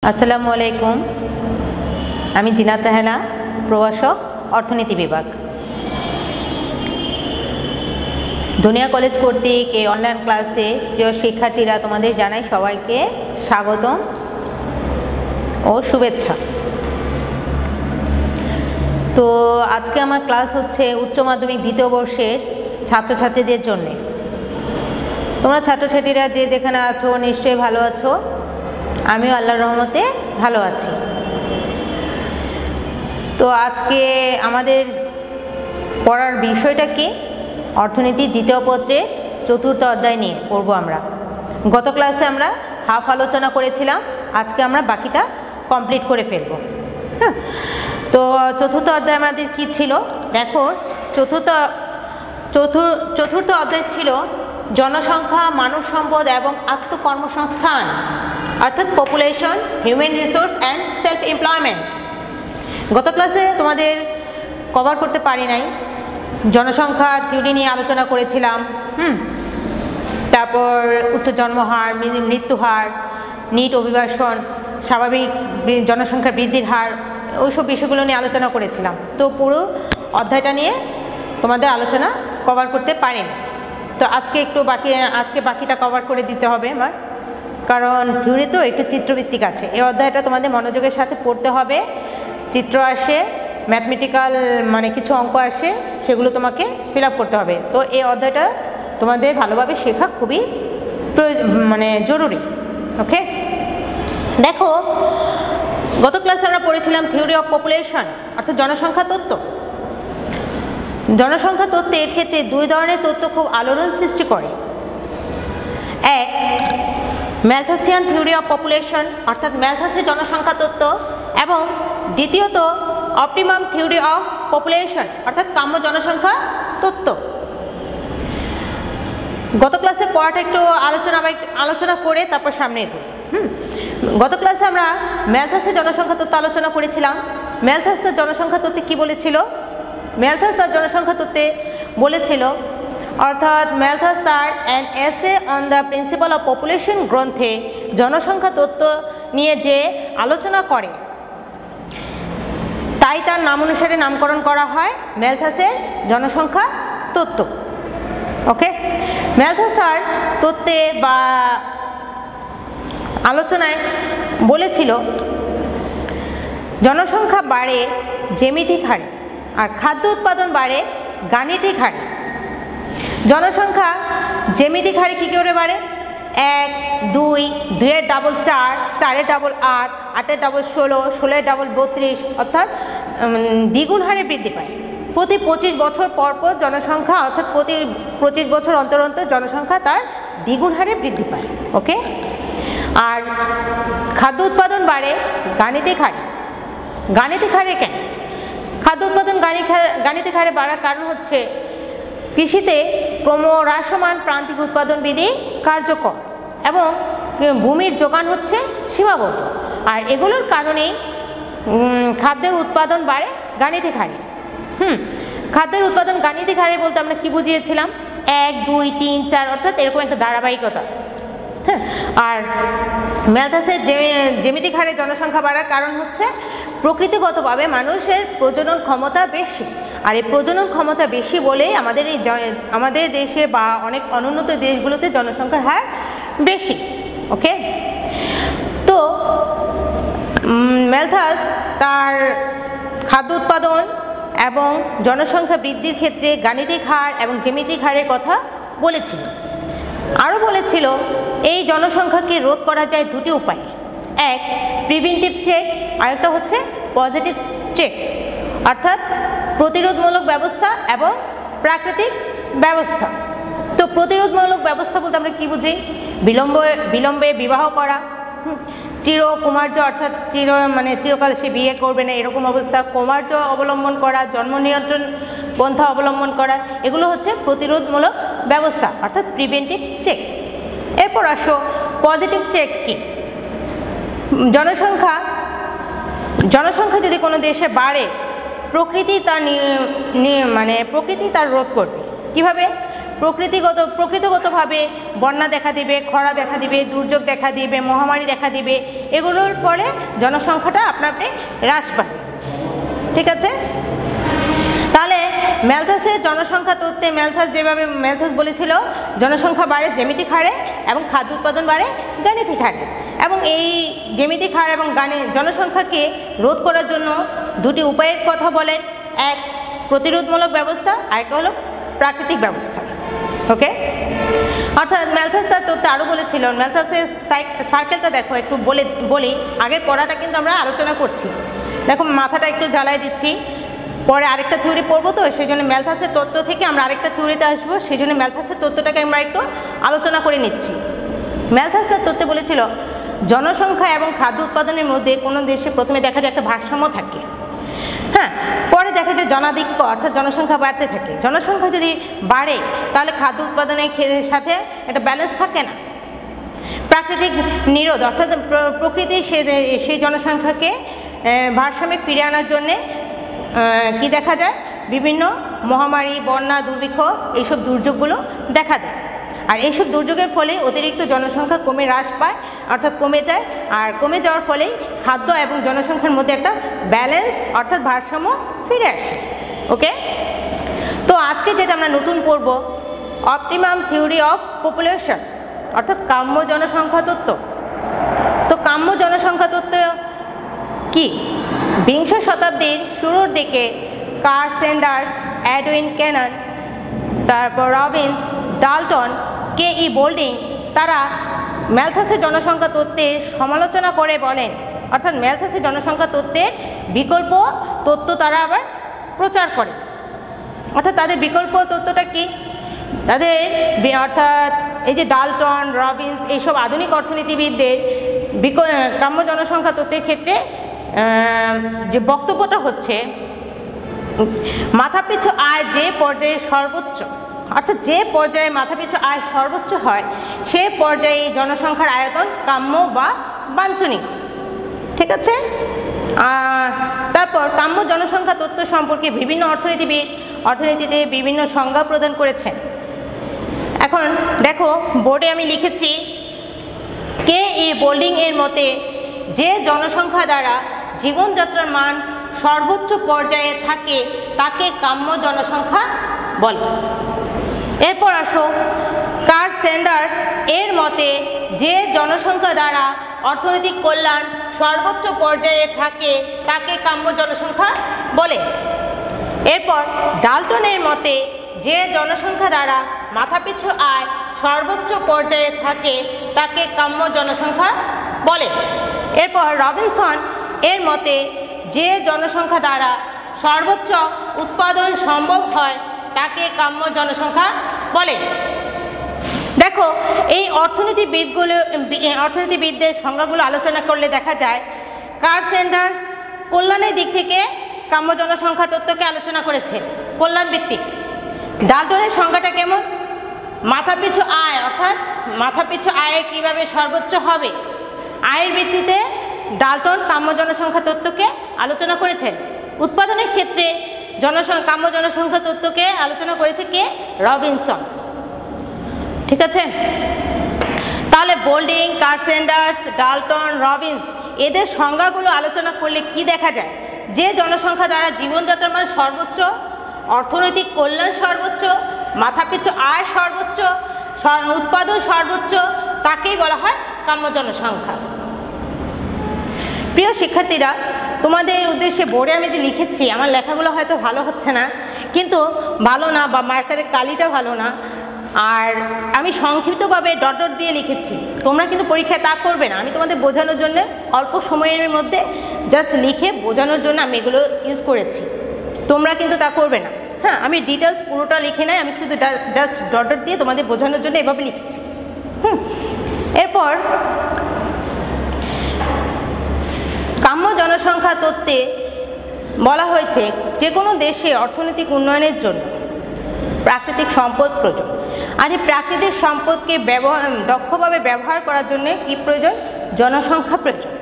আসসালামু আলাইকুম। আমি জিনাত রাহেনা, প্রভাষক, অর্থনীতি বিভাগ। দুনিয়া কলেজ কর্তৃক এই অনলাইন ক্লাসে প্রিয় শিক্ষার্থীরা তোমাদের জানাই সবাইকে স্বাগতম ও শুভেচ্ছা। তো আজকে আমার ক্লাস হচ্ছে উচ্চ মাধ্যমিক দ্বিতীয় বর্ষের ছাত্রছাত্রীদের জন্য। তোমরা ছাত্রছাত্রীরা যে যেখানে আছো নিশ্চয়ই ভালো আছো, আমিও আল্লাহর রহমতে ভালো আছি। তো আজকে আমাদের পড়ার বিষয়টা কি? অর্থনীতি দ্বিতীয় পত্রের চতুর্থ অধ্যায় নিয়ে পড়ব আমরা। গত ক্লাসে আমরা হাফ আলোচনা করেছিলাম, আজকে আমরা বাকিটা কমপ্লিট করে ফেলব। হ্যাঁ, তো চতুর্থ অধ্যায় আমাদের কি ছিল দেখো। চতুর্থ অধ্যায় ছিল জনসংখ্যা, মানব সম্পদ এবং আত্মকর্মসংস্থান, অর্থাৎ population, human resource and self employment. গত ক্লাসে তোমাদের কভার করতে পারি নাই। জনসংখ্যা থিওরি নিয়ে আলোচনা করেছিলাম। তারপর উচ্চ জন্মহার, মৃত্যুহার, নিট অভিবাসন, স্বাভাবিক জনসংখ্যা বৃদ্ধির হার, ওইসব বিষয়গুলো নিয়ে আলোচনা করেছিলাম। তো পুরো অধ্যায়টা নিয়ে তোমাদের আলোচনা কভার করতে পারিনি। তো আজকে বাকিটা কভার করে দিতে হবে আমার, কারণ থিওরি তো একটু চিত্রভিত্তিক আছে। এই অধ্যায়টা তোমাদের মনোযোগের সাথে পড়তে হবে। চিত্র আসে, ম্যাথমেটিক্যাল মানে কিছু অঙ্ক আসে, সেগুলো তোমাকে ফিল আপ করতে হবে। তো এই অধ্যায়টা তোমাদের ভালোভাবে শেখা খুবই জরুরি। ওকে, দেখো গত ক্লাসে আমরা পড়েছিলাম থিওরি অফ পপুলেশন, অর্থাৎ জনসংখ্যা তত্ত্ব। জনসংখ্যা তত্ত্বের ক্ষেত্রে দুই ধরনের তত্ত্ব খুব আলোড়ন সৃষ্টি করে। এক, ম্যালথাসিয়ান থিওরি অফ পপুলেশন, অর্থাৎ ম্যালথাসের জনসংখ্যা তত্ত্ব, এবং দ্বিতীয়ত অপটিমাম থিওরি অফ পপুলেশন, অর্থাৎ কাম্য জনসংখ্যা তত্ত্ব। গত ক্লাসে পড়াটা একটু আলোচনা করে তারপর সামনে এগো। গত ক্লাসে আমরা ম্যালথাসের জনসংখ্যা তত্ত্ব আলোচনা করেছিলাম। ম্যালথাস তার জনসংখ্যা তত্ত্বে কী বলেছিল? ম্যালথাস তার জনসংখ্যা তত্ত্বে বলেছিল, অর্থাৎ ম্যালথাস তার an essay on the principal of population গ্রন্থে জনসংখ্যা তত্ত্ব নিয়ে যে আলোচনা করে, তাই তার নাম অনুসারে নামকরণ করা হয় ম্যালথাসের জনসংখ্যা তত্ত্ব। ওকে, ম্যালথাস তার তত্ত্বে বা আলোচনায় বলেছিল, জনসংখ্যা বাড়ে জ্যামিতিক হারে আর খাদ্য উৎপাদন বাড়ে গাণিতিক হারে। জনসংখ্যা জ্যামিতিক হারে কী করে বাড়ে? 1, 2, 2-এর ডাবল 4, 4-এর ডাবল 8, 8-এর ডাবল 16, 16-এর ডাবল 32, অর্থাৎ দ্বিগুণ হারে বৃদ্ধি পায়। প্রতি 25 বছর পর পর জনসংখ্যা, অর্থাৎ প্রতি 25 বছর অন্তর অন্তর জনসংখ্যা তার দ্বিগুণ হারে বৃদ্ধি পায়। ওকে, আর খাদ্য উৎপাদন বাড়ে গাণিতিক হারে। গাণিতিক হারে কেন? খাদ্য উৎপাদন গাণিতিক হারে বাড়ার কারণ হচ্ছে কৃষিতে ক্রমহ্রাসমান প্রান্তিক উৎপাদন বিধি কার্যকর এবং ভূমির যোগান হচ্ছে সীমাবদ্ধ, আর এগুলোর কারণেই খাদ্যের উৎপাদন বাড়ে গাণিতিক হারে। খাদ্যের উৎপাদন গাণিতিক হারে বলতে আমরা কি বুঝিয়েছিলাম? 1, 2, 3, 4, অর্থাৎ এরকম একটা ধারাবাহিকতা। হ্যাঁ, আর ম্যালথাসের জ্যামিতিক হারে জনসংখ্যা বাড়ার কারণ হচ্ছে প্রকৃতিগতভাবে মানুষের প্রজনন ক্ষমতা বেশি, আর এই প্রজনন ক্ষমতা বেশি বলেই আমাদের দেশে বা অনেক অনুন্নত দেশগুলোতে জনসংখ্যার হার বেশি। ওকে, তো ম্যালথাস তার খাদ্য উৎপাদন এবং জনসংখ্যা বৃদ্ধির ক্ষেত্রে গাণিতিক হার এবং জ্যামিতিক হারের কথা বলেছিল। আরও বলেছিল এই জনসংখ্যাকে রোধ করা যায় দুটি উপায়ে, এক প্রিভেন্টিভ চেক, আরেকটা হচ্ছে পজিটিভ চেক, অর্থাৎ প্রতিরোধমূলক ব্যবস্থা এবং প্রাকৃতিক ব্যবস্থা। তো প্রতিরোধমূলক ব্যবস্থা বলতে আমরা কী বুঝি? বিলম্বে বিবাহ করা, চিরকুমার্য, অর্থাৎ চিরকাল সে বিয়ে করবে না এরকম অবস্থা, কুমার্য অবলম্বন করা, জন্ম নিয়ন্ত্রণ পন্থা অবলম্বন করা, এগুলো হচ্ছে প্রতিরোধমূলক ব্যবস্থা, অর্থাৎ প্রিভেন্টিভ চেক। এরপর আসো পজিটিভ চেক কি? জনসংখ্যা যদি কোনো দেশে বাড়ে, প্রকৃতি তার রোধ করবে। কিভাবে? প্রকৃতিগতভাবে বন্যা দেখা দিবে, খরা দেখা দিবে, দুর্যোগ দেখা দিবে, মহামারী দেখা দিবে, এগুলোর ফলে জনসংখ্যাটা আপনা আপনি হ্রাস পাবে। ঠিক আছে, তাহলে ম্যালথাসের জনসংখ্যা তত্ত্বে ম্যালথাস বলেছিল জনসংখ্যা বাড়ে জ্যামিতিক হারে এবং খাদ্য উৎপাদন বাড়ে গাণিতিক হারে, এবং এই জ্যামিতিক হার এবং জনসংখ্যাকে রোধ করার জন্য দুটি উপায়ের কথা বলেন, এক প্রতিরোধমূলক ব্যবস্থা, আরেকটা হলো প্রাকৃতিক ব্যবস্থা। ওকে, অর্থাৎ ম্যালথাস তার তত্ত্বে আরও বলেছিল, ম্যালথাসের সার্কেলটা দেখো, একটু বলি, আগের পড়াটা কিন্তু আমরা আলোচনা করছি, দেখো মাথাটা একটু জ্বালাই দিচ্ছি, পরে আরেকটা থিওরি পড়বো, তো সেই জন্য ম্যালথাসের তত্ত্ব থেকে আমরা আরেকটা থিওরিতে আসবো, সেই জন্য ম্যালথাসের তত্ত্বটাকে আমরা একটু আলোচনা করে নিচ্ছি। ম্যালথাস তার তত্ত্বে বলেছিল জনসংখ্যা এবং খাদ্য উৎপাদনের মধ্যে কোনো দেশে প্রথমে দেখা যায় একটা ভারসাম্য থাকে, হ্যাঁ, পরে দেখা যায় জনাধিক্য, অর্থাৎ জনসংখ্যা বাড়তে থাকে। জনসংখ্যা যদি বাড়ে তাহলে খাদ্য উৎপাদনের সাথে একটা ব্যালেন্স থাকে না। প্রাকৃতিক নিরোধ, অর্থাৎ প্রকৃতি সেই জনসংখ্যাকে ভারসাম্যে ফিরিয়ে আনার জন্যে কি দেখা যায়, বিভিন্ন মহামারী, বন্যা, দুর্ভিক্ষ, এইসব দুর্যোগগুলো দেখা দেয়। আর এইসব দুর্যোগের ফলে অতিরিক্ত জনসংখ্যা হ্রাস পায়, অর্থাৎ কমে যায়, আর কমে যাওয়ার ফলেই খাদ্য এবং জনসংখ্যার মধ্যে একটা ব্যালেন্স, অর্থাৎ ভারসাম্য ফিরে আসে। ওকে, তো আজকে যেটা আমরা নতুন পড়ব, অপটিমাম থিওরি অফ পপুলেশন, অর্থাৎ কাম্য জনসংখ্যা তত্ত্ব। তো কাম্য জনসংখ্যা তত্ত্ব কি? বিংশ শতাব্দীর শুরুর দিকে কার্ল স্যান্ডার্স, এডউইন ক্যানন, তারপর রবিন্স, ডাল্টন, কে.ই. বোল্ডিং, তারা ম্যালথাসের জনসংখ্যা তত্ত্বের সমালোচনা করে বলেন, অর্থাৎ ম্যালথাসের জনসংখ্যা তত্ত্বের বিকল্প তত্ত্ব তারা আবার প্রচার করে। অর্থাৎ তাদের বিকল্প তত্ত্বটা কি? তাদের অর্থাৎ এই যে ডাল্টন, রবিন্স, এইসব আধুনিক অর্থনীতিবিদদের কাম্য জনসংখ্যা তত্ত্বের ক্ষেত্রে যে বক্তব্যটা হচ্ছে, মাথাপিছু আয় যে পর্যায়ে সর্বোচ্চ, অর্থাৎ যে পর্যায়ে মাথাপিছু আয় সর্বোচ্চ হয় সে পর্যায়ে জনসংখ্যার আয়তন কাম্য বা বাঞ্ছনীয়। ঠিক আছে, তারপর কাম্য জনসংখ্যা তত্ত্ব সম্পর্কে বিভিন্ন অর্থনীতিতে বিভিন্ন সংজ্ঞা প্রদান করেছেন। এখন দেখো বোর্ডে আমি লিখেছি, কে.ই. বোল্ডিং এর মতে যে জনসংখ্যা দ্বারা জীবনযাত্রার মান সর্বোচ্চ পর্যায়ে থাকে তাকে কাম্য জনসংখ্যা বলে। এরপর আসো কার্ল স্যান্ডার্স এর মতে যে জনসংখ্যা দ্বারা অর্থনৈতিক কল্যাণ সর্বোচ্চ পর্যায়ে থাকে তাকে কাম্য জনসংখ্যা বলে। এরপর ডাল্টনের মতে যে জনসংখ্যা দ্বারা মাথাপিছু আয় সর্বোচ্চ পর্যায়ে থাকে তাকে কাম্য জনসংখ্যা বলে। এরপর রবিনসন এর মতে যে জনসংখ্যা দ্বারা সর্বোচ্চ উৎপাদন সম্ভব হয় তাকে কাম্য জনসংখ্যা বলে। দেখো এই অর্থনীতিবিদদের সংজ্ঞাগুলো আলোচনা করলে দেখা যায় কার্ল স্যান্ডার্স কল্যাণের দিক থেকে কাম্য জনসংখ্যা তত্ত্বকে আলোচনা করেছে, কল্যাণ ভিত্তিক। ডাল্টনের সংজ্ঞাটা কেমন? মাথাপিছু আয়, অর্থাৎ মাথাপিছু আয় কিভাবে সর্বোচ্চ হবে, আয়ের ভিত্তিতে ডাল্টন কাম্য জনসংখ্যা তত্ত্বকে আলোচনা করেছেন। উৎপাদনের ক্ষেত্রে কাম্য জনসংখ্যা তত্ত্বকে আলোচনা করেছে কে? রবিনসন। ঠিক আছে, তাহলে বোল্ডিং, কার্ল স্যান্ডার্স, ডাল্টন, রবিন্স এদের সংজ্ঞাগুলো আলোচনা করলে কি দেখা যায়? যে জনসংখ্যা দ্বারা জীবনযাত্রার মান সর্বোচ্চ, অর্থনৈতিক কল্যাণ সর্বোচ্চ, মাথাপিছু আয় সর্বোচ্চ, উৎপাদন সর্বোচ্চ, তাকেই বলা হয় কাম্য জনসংখ্যা। প্রিয় শিক্ষার্থীরা, তোমাদের উদ্দেশ্যে বোর্ডে আমি যে লিখেছি, আমার লেখাগুলো হয়তো ভালো হচ্ছে না, কিন্তু ভালো না বা মার্কারের কালিটা ভালো না, আর আমি সংক্ষিপ্তভাবে ডট ডট দিয়ে লিখেছি। তোমরা কিন্তু পরীক্ষায় তা করবে না, আমি তোমাদের বোঝানোর জন্য অল্প সময়ের মধ্যে জাস্ট লিখে বোঝানোর জন্য আমি এগুলো ইউজ করেছি, তোমরা কিন্তু তা করবে না। হ্যাঁ, আমি ডিটেলস পুরোটা লিখে নাই, আমি শুধু জাস্ট ডট ডট দিয়ে তোমাদের বোঝানোর জন্য এভাবে লিখেছি। এরপর কাম্য জনসংখ্যা তত্ত্বে বলা হয়েছে যে কোনো দেশে অর্থনৈতিক উন্নয়নের জন্য প্রাকৃতিক সম্পদ প্রয়োজন, আর এই প্রাকৃতিক সম্পদকে দক্ষভাবে ব্যবহার করার জন্য কি প্রয়োজন? জনসংখ্যা প্রয়োজন।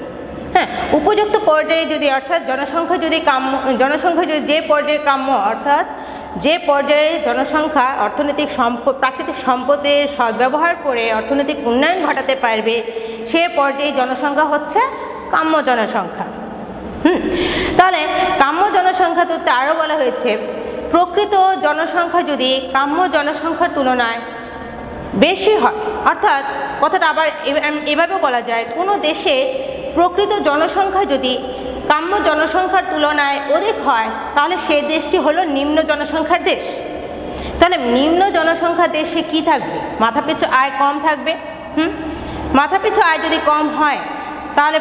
হ্যাঁ, উপযুক্ত পর্যায়ে যদি, অর্থাৎ জনসংখ্যা যদি যে পর্যায়ে কাম্য, অর্থাৎ যে পর্যায়ে জনসংখ্যা অর্থনৈতিক প্রাকৃতিক সম্পদের সদ্ব্যবহার করে অর্থনৈতিক উন্নয়ন ঘটাতে পারবে সে পর্যায়ে জনসংখ্যা হচ্ছে কাম্য জনসংখ্যা। তাহলে কাম্য জনসংখ্যা তত্ত্বে আরও বলা হয়েছে প্রকৃত জনসংখ্যা যদি কাম্য জনসংখ্যার তুলনায় বেশি হয়, অর্থাৎ কথাটা আবার এভাবেও বলা যায় কোনো দেশে প্রকৃত জনসংখ্যা যদি কাম্য জনসংখ্যার তুলনায় অধিক হয় তাহলে সেই দেশটি হলো নিম্ন জনসংখ্যার দেশ। তাহলে নিম্ন জনসংখ্যার দেশে কি থাকবে? মাথাপিছু আয় কম থাকবে। মাথাপিছু আয় যদি কম হয় তাহলে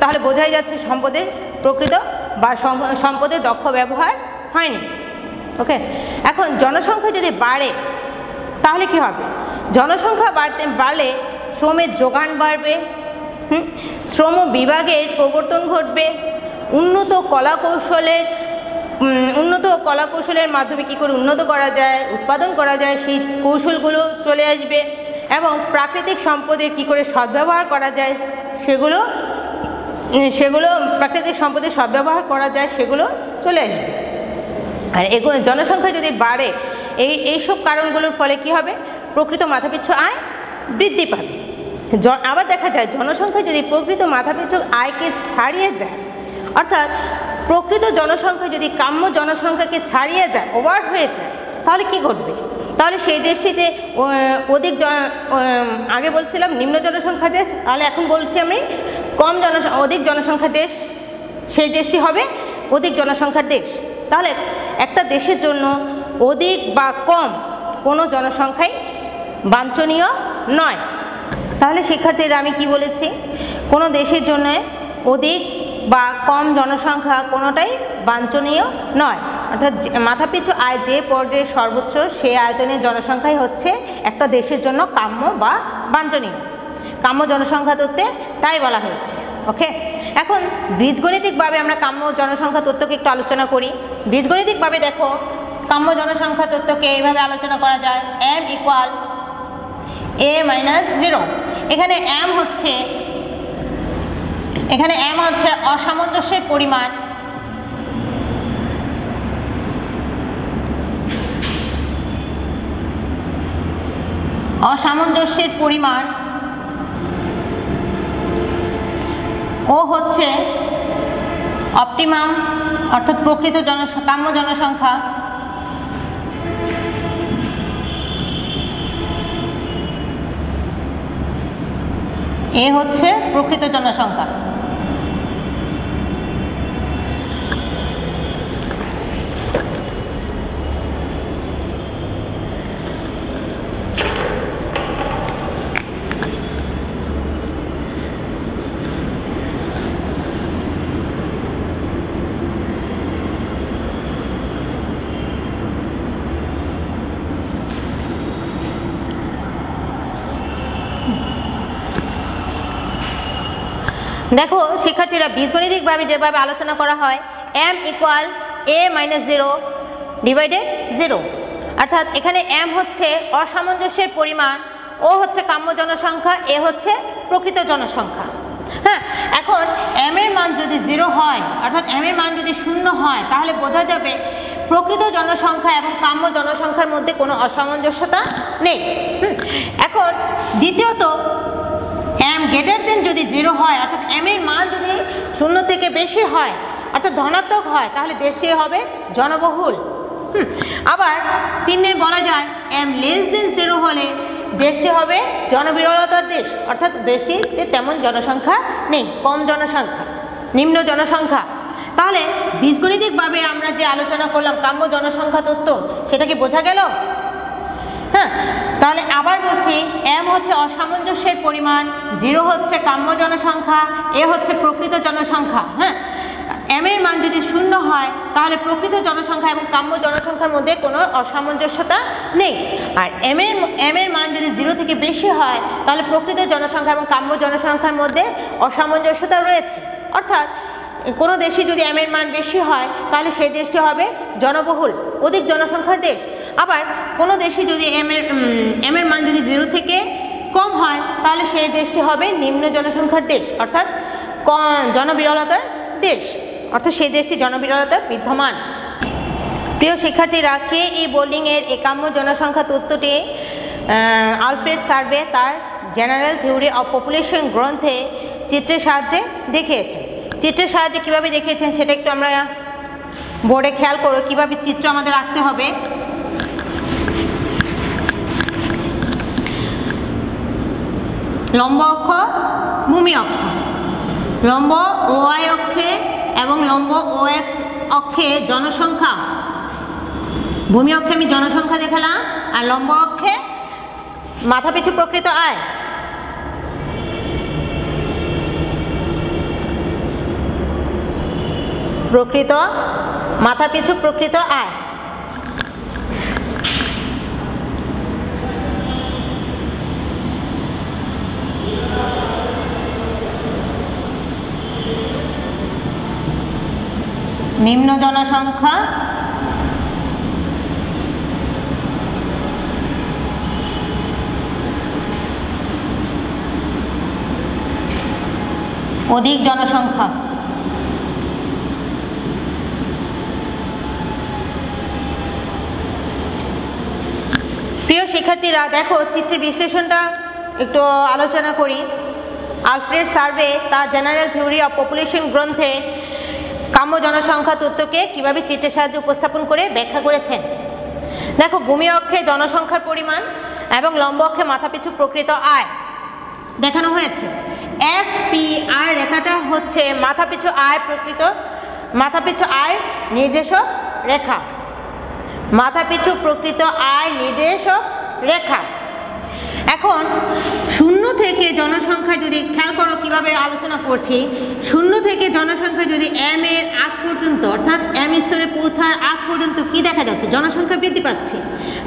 তাহলে বোঝাই যাচ্ছে সম্পদের প্রকৃত বা সম্পদের দক্ষ ব্যবহার হয়নি। ওকে, এখন জনসংখ্যা যদি বাড়ে তাহলে কি হবে? জনসংখ্যা বাড়লে শ্রমের যোগান বাড়বে, শ্রম বিভাগের প্রবর্তন ঘটবে, উন্নত কলাকৌশলের মাধ্যমে কী করে উন্নত করা যায়, উৎপাদন করা যায় সেই কৌশলগুলো চলে আসবে এবং প্রাকৃতিক সম্পদের কী করে সদ্ব্যবহার করা যায় সেগুলো প্রাকৃতিক সম্পদের সদ্ব্যবহার করা যায় সেগুলো চলে আসবে। আর জনসংখ্যা যদি বাড়ে এইসব কারণগুলোর ফলে কি হবে? প্রকৃত মাথাপিছু আয় বৃদ্ধি পাবে। আবার দেখা যায় জনসংখ্যা যদি প্রকৃত মাথাপিছু আয়কে ছাড়িয়ে যায়, অর্থাৎ প্রকৃত জনসংখ্যা যদি কাম্য জনসংখ্যাকে ছাড়িয়ে যায়, ওভার হয়ে যায়, তাহলে কি ঘটবে? তাহলে সেই দেশটিতে আগে বলছিলাম নিম্ন জনসংখ্যার দেশ, তাহলে এখন বলছি আমি অধিক জনসংখ্যার দেশ, সেই দেশটি হবে অধিক জনসংখ্যার দেশ। তাহলে একটা দেশের জন্য অধিক বা কম কোনো জনসংখ্যাই বাঞ্ছনীয় নয়। তাহলে শিক্ষার্থীরা আমি কি বলেছি? কোনো দেশের জন্য অধিক বা কম জনসংখ্যা কোনোটাই বাঞ্ছনীয় নয়, অর্থাৎ মাথাপিছু আয় যে পর্যায়ে সর্বোচ্চ সেই আয়তনের জনসংখ্যাই হচ্ছে একটা দেশের জন্য কাম্য বা বাঞ্ছনীয়। কাম্য জনসংখ্যা তত্ত্বে তাই বলা হয়েছে। ওকে, এখন বীজগণিতিকভাবে আমরা কাম্য জনসংখ্যা তত্ত্বকে একটু আলোচনা করি। বীজগণিতিকভাবে দেখো কাম্য জনসংখ্যা তত্ত্বকে এইভাবে আলোচনা করা যায়, m = a - 0। এখানে m হচ্ছে অসামঞ্জস্যের পরিমাণ, ও হচ্ছে অপটিমাম অর্থাৎ প্রকৃত কাম্য জনসংখ্যা। এ হচ্ছে প্রকৃত জনসংখ্যা। দেখো শিক্ষার্থীরা বীজগণিতিকভাবে যেভাবে আলোচনা করা হয় m = a - 0 / 0, অর্থাৎ এখানে m হচ্ছে অসামঞ্জস্যের পরিমাণ, ও হচ্ছে কাম্য জনসংখ্যা, এ হচ্ছে প্রকৃত জনসংখ্যা। হ্যাঁ, এখন m এর মান যদি 0 হয়, অর্থাৎ m এর মান যদি 0 হয়, তাহলে বোঝা যাবে প্রকৃত জনসংখ্যা এবং কাম্য জনসংখ্যার মধ্যে কোনো অসামঞ্জস্যতা নেই। এখন দ্বিতীয়ত m যদি 0 হয়, অর্থাৎ m এর মান যদি 0 থেকে বেশি হয়, অর্থাৎ ধনাত্মক হয়, তাহলে দেশটি হবে জনবহুল। আবার 3 বলা যায় m < 0 হলে দেশটি হবে জনবিরলতার দেশ, অর্থাৎ দেশটিতে তেমন জনসংখ্যা নেই, কম জনসংখ্যা, নিম্ন জনসংখ্যা। তাহলে বীজগণিতিকভাবে আমরা যে আলোচনা করলাম কাম্য জনসংখ্যা তত্ত্ব, সেটা কি বোঝা গেল? হ্যাঁ, তাহলে আবার বলছি m হচ্ছে অসামঞ্জস্যের পরিমাণ, 0 হচ্ছে কাম্য জনসংখ্যা, এ হচ্ছে প্রকৃত জনসংখ্যা। হ্যাঁ, m এর মান যদি 0 হয় তাহলে প্রকৃত জনসংখ্যা এবং কাম্য জনসংখ্যার মধ্যে কোনো অসামঞ্জস্যতা নেই। আর m এর মান যদি 0 থেকে বেশি হয় তাহলে প্রকৃত জনসংখ্যা এবং কাম্য জনসংখ্যার মধ্যে অসামঞ্জস্যতা রয়েছে। অর্থাৎ কোনো দেশে যদি m এর মান বেশি হয় তাহলে সেই দেশটি হবে জনবহুল, অধিক জনসংখ্যার দেশ। আবার কোনো দেশে যদি m এর মান যদি 0 থেকে কম হয় তাহলে সেই দেশটি হবে নিম্ন জনসংখ্যার দেশ, অর্থাৎ জনবিরলতার দেশ, অর্থাৎ সেই দেশটি জনবিরলতা বিদ্যমান। প্রিয় শিক্ষার্থীরা, কে এই বোল্ডিংয়ের একাম্য জনসংখ্যা তত্ত্বটি আলফ্রেড সার্ভে তার জেনারেল থিওরি অফ পপুলেশন গ্রন্থে চিত্রের সাহায্যে দেখিয়েছেন। চিত্রের সাহায্যে কীভাবে দেখিয়েছেন সেটা একটু আমরা বোর্ডে খেয়াল করো, কীভাবে চিত্র আমাদের আঁকতে হবে। লম্ব অক্ষ, ভূমি অক্ষ, লম্ব ওয়াই অক্ষে এবং লম্ব ও এক্স অক্ষে জনসংখ্যা, ভূমি অক্ষে আমি জনসংখ্যা দেখালাম, আর লম্ব অক্ষে মাথাপিছু প্রকৃত আয়। প্রকৃত মাথাপিছু প্রকৃত আয়। নিম্ন জনসংখ্যা অধিক জনসংখ্যা। প্রিয় শিক্ষার্থীরা, দেখো চিত্রের বিশ্লেষণটা একটু আলোচনা করি। আলফ্রেড সার্ভে তার জেনারেল থিওরি অফ পপুলেশন গ্রন্থে কাম্য জনসংখ্যা তত্ত্বকে কীভাবে চিত্রের সাহায্যে উপস্থাপন করে ব্যাখ্যা করেছেন। দেখো, ভূমি অক্ষে জনসংখ্যার পরিমাণ এবং লম্ব অক্ষে মাথাপিছু প্রকৃত আয় দেখানো হয়েছে। SPR রেখাটা হচ্ছে মাথাপিছু আয় প্রকৃত মাথাপিছু আয় নির্দেশক রেখা, মাথাপিছু প্রকৃত আয় নির্দেশক রেখা। এখন শূন্য থেকে জনসংখ্যা যদি খেয়াল করো কীভাবে আলোচনা করছি, শূন্য থেকে জনসংখ্যা যদি M এর আগ পর্যন্ত অর্থাৎ M স্তরে পৌঁছার আগ পর্যন্ত কি দেখা যাচ্ছে, জনসংখ্যা বৃদ্ধি পাচ্ছে।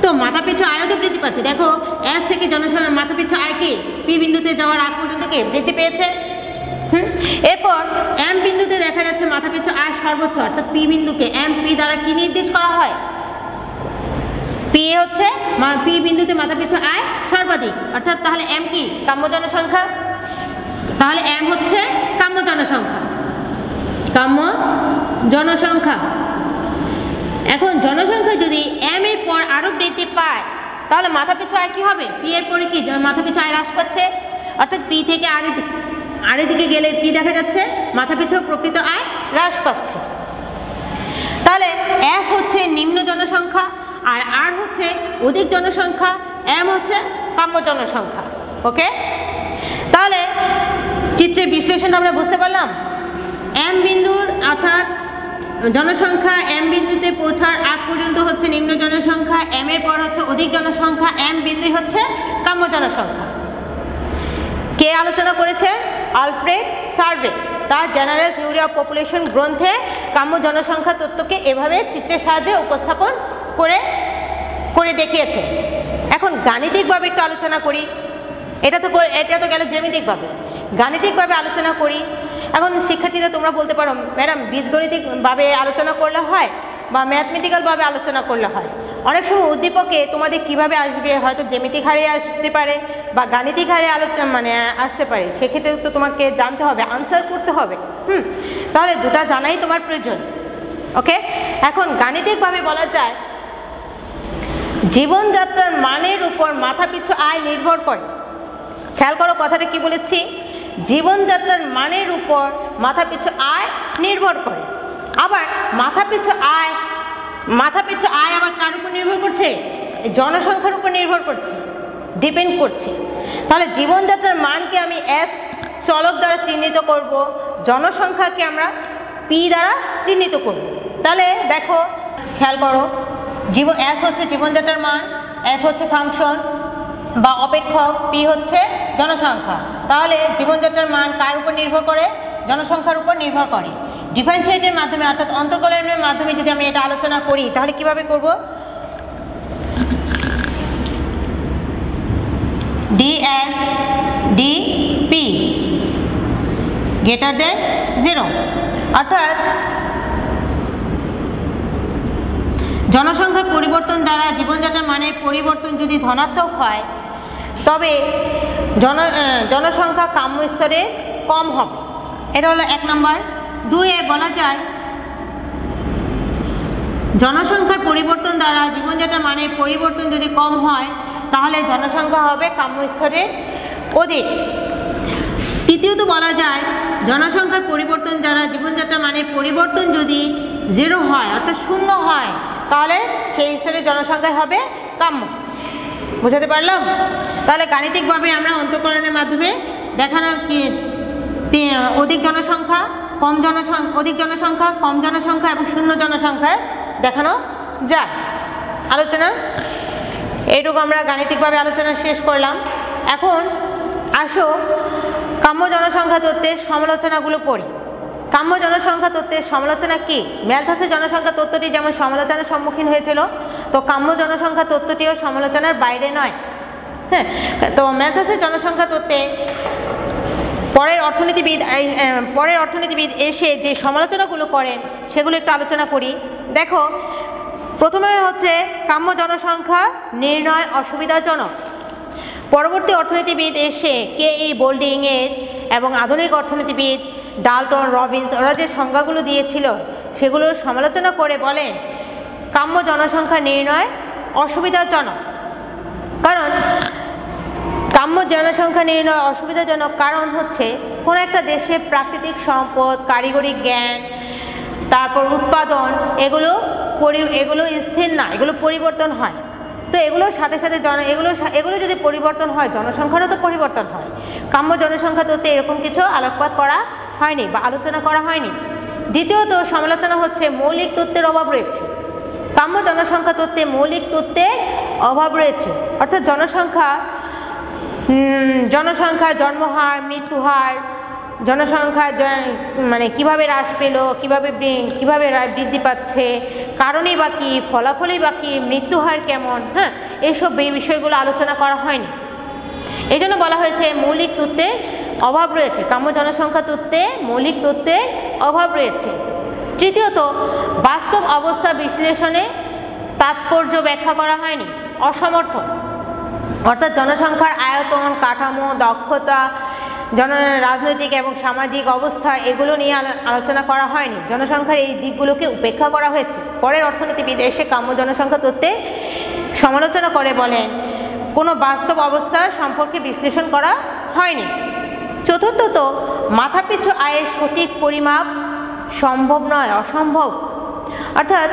তো মাথাপিছু আয়ও তো বৃদ্ধি পাচ্ছে। দেখো, S থেকে জনসংখ্যা মাথাপিছু আয় কি P বিন্দুতে যাওয়ার আগ পর্যন্ত কি বৃদ্ধি পেয়েছে। এরপর M বিন্দুতে দেখা যাচ্ছে মাথাপিছু আয় সর্বোচ্চ, অর্থাৎ P বিন্দুকে MP দ্বারা কি নির্দেশ করা হয়, P হচ্ছে P বিন্দুতে মাথাপিছু আয় সর্বাধিক, অর্থাৎ তাহলে M কি কাম্য জনসংখ্যা, তাহলে M হচ্ছে কাম্য জনসংখ্যা, কাম্য জনসংখ্যা। এখন জনসংখ্যা যদি M এর পর আরো বৃদ্ধি পায় তাহলে মাথাপিছু আয় কি হবে, P এর পরে কি মাথাপিছু আয় হ্রাস পাচ্ছে, অর্থাৎ P থেকে আরের দিকে গেলে কি দেখা যাচ্ছে, মাথাপিছু প্রকৃত আয় হ্রাস পাচ্ছে। তাহলে S হচ্ছে নিম্ন জনসংখ্যা, আর R হচ্ছে অধিক জনসংখ্যা, M হচ্ছে কাম্য জনসংখ্যা। ওকে, তাহলে চিত্রের বিশ্লেষণ আমরা বুঝতে পারলাম। M বিন্দুর অর্থাৎ জনসংখ্যা M বিন্দুতে পৌঁছার আগ পর্যন্ত হচ্ছে নিম্ন জনসংখ্যা, M এর পর হচ্ছে অধিক জনসংখ্যা, M বিন্দু হচ্ছে কাম্য জনসংখ্যা। কে আলোচনা করেছে? আলফ্রেড সার্ভে তার জেনারেল থিওরি অফ পপুলেশন গ্রন্থে কাম্য জনসংখ্যা তত্ত্বকে এভাবে চিত্রের সাহায্যে উপস্থাপন করে দেখিয়েছে। এখন গাণিতিকভাবে একটু আলোচনা করি। এটা তো গেল জ্যামিতিকভাবে, গাণিতিকভাবে আলোচনা করি। এখন শিক্ষার্থীরা তোমরা বলতে পারো, ম্যাডাম বীজগণিতিকভাবে আলোচনা করলে হয় বা ম্যাথমেটিক্যালভাবে আলোচনা করলে হয়। অনেক সময় উদ্দীপকে তোমাদের কিভাবে আসবে, হয়তো জ্যামিতিক হারে আসতে পারে বা গাণিতিক হারে আসতে পারে। সেক্ষেত্রে তো তোমাকে জানতে হবে, আনসার করতে হবে। তাহলে দুটা জানাই তোমার প্রয়োজন। ওকে, এখন গাণিতিকভাবে বলা যায় জীবনযাত্রার মানের উপর মাথাপিছু আয় নির্ভর করে। খেয়াল করো কথাটা কি বলেছি, জীবনযাত্রার মানের উপর মাথাপিছু আয় নির্ভর করে। আবার মাথাপিছু আয় আবার কার উপর নির্ভর করছে, জনসংখ্যার উপর নির্ভর করছে, ডিপেন্ড করছে। তাহলে জীবনযাত্রার মানকে আমি S চলক দ্বারা চিহ্নিত করব, জনসংখ্যাকে আমরা P দ্বারা চিহ্নিত করব। তাহলে দেখো খেয়াল করো, S হচ্ছে জীবনযাত্রার মান, F হচ্ছে ফাংশন বা অপেক্ষক, P হচ্ছে জনসংখ্যা। তাহলে জীবনযাত্রার মান কার উপর নির্ভর করে, জনসংখ্যার উপর নির্ভর করে। ডিফারেন্সিয়েটের মাধ্যমে অর্থাৎ অন্তর্কলনের মাধ্যমে যদি আমি এটা আলোচনা করি তাহলে কিভাবে করব, DS DP greater than 0, অর্থাৎ জনসংখ্যার পরিবর্তন দ্বারা জীবনযাত্রার মানের পরিবর্তন যদি ধনাত্মক হয় তবে জনসংখ্যা কাম্য স্তরে কম হবে। এটা হলো 1 নম্বর। 2 বলা যায় জনসংখ্যার পরিবর্তন দ্বারা জীবনযাত্রার মানের পরিবর্তন যদি কম হয় তাহলে জনসংখ্যা হবে কাম্য স্তরের অধিক। তৃতীয়ত বলা যায় জনসংখ্যার পরিবর্তন দ্বারা জীবনযাত্রার মানের পরিবর্তন যদি 0 হয় অর্থাৎ 0 হয় তাহলে সেই স্তরের জনসংখ্যা হবে কাম্য। বুঝাতে পারলাম? তাহলে গাণিতিকভাবে আমরা অন্তঃকলনের মাধ্যমে দেখানো কি অধিক জনসংখ্যা কম জনসংখ্যা, অধিক জনসংখ্যা কম জনসংখ্যা এবং শূন্য জনসংখ্যায় দেখানো যায়। আলোচনা এইটুকু আমরা গাণিতিকভাবে আলোচনা শেষ করলাম। এখন আসো কাম্য জনসংখ্যা তত্ত্বের সমালোচনাগুলো পড়ি। কাম্য জনসংখ্যা তত্ত্বের সমালোচনা কি? ম্যালথাসের জনসংখ্যা তত্ত্বটি যেমন সমালোচনার সম্মুখীন হয়েছিল, তো কাম্য জনসংখ্যা তত্ত্বটিও সমালোচনার বাইরে নয়। হ্যাঁ, তো ম্যালথাসের জনসংখ্যা তত্ত্বে পরের অর্থনীতিবিদ এসে যে সমালোচনাগুলো করেন সেগুলো একটু আলোচনা করি। দেখো, প্রথমে হচ্ছে কাম্য জনসংখ্যা নির্ণয় অসুবিধাজনক। পরবর্তী অর্থনীতিবিদ এসে কে.ই. বোল্ডিংয়ের এবং আধুনিক অর্থনীতিবিদ ডাল্টন, রবিন্স ওরা যে সংজ্ঞাগুলো দিয়েছিল সেগুলোর সমালোচনা করে বলেন কাম্য জনসংখ্যা নির্ণয় অসুবিধাজনক। কারণ কাম্য জনসংখ্যা নির্ণয় অসুবিধাজনক কারণ হচ্ছে কোনো একটা দেশে প্রাকৃতিক সম্পদ, কারিগরি জ্ঞান, তারপর উৎপাদন এগুলো স্থির না, এগুলো পরিবর্তন হয়। তো এগুলোর সাথে সাথে এগুলো যদি পরিবর্তন হয় জনসংখ্যারও তো পরিবর্তন হয়। কাম্য জনসংখ্যা তত্ত্বে এরকম কিছু আলোকপাত করা হয়নি বা আলোচনা করা হয়নি। দ্বিতীয়ত সমালোচনা হচ্ছে মৌলিক তত্ত্বের অভাব রয়েছে। কাম্য জনসংখ্যা তত্ত্বে মৌলিক তত্ত্বের অভাব রয়েছে, অর্থাৎ জনসংখ্যা, জন্মহার, মৃত্যুহার, জনসংখ্যা মানে কিভাবে হ্রাস পেল, কিভাবে বৃদ্ধি পাচ্ছে, কারণই বা কী, ফলাফলই বা কী, মৃত্যুহার কেমন, হ্যাঁ, এইসব বিষয়গুলো আলোচনা করা হয়নি। এই জন্য বলা হয়েছে মৌলিক তত্ত্বের অভাব রয়েছে। কাম্য জনসংখ্যা তত্ত্বে মৌলিক তত্ত্বের অভাব রয়েছে। তৃতীয়ত বাস্তব অবস্থা বিশ্লেষণে তাৎপর্য ব্যাখ্যা করা হয়নি, অসমর্থ। অর্থাৎ জনসংখ্যার আয়তন, কাঠামো, দক্ষতা, রাজনৈতিক এবং সামাজিক অবস্থা এগুলো নিয়ে আলোচনা করা হয়নি। জনসংখ্যার এই দিকগুলোকে উপেক্ষা করা হয়েছে। পরের অর্থনীতিবিদ এসে কাম্য জনসংখ্যা তত্ত্বে সমালোচনা করে বলেন কোনো বাস্তব অবস্থা সম্পর্কে বিশ্লেষণ করা হয়নি। চতুর্থত মাথাপিছু আয়ের সঠিক পরিমাপ সম্ভব নয়, অসম্ভব। অর্থাৎ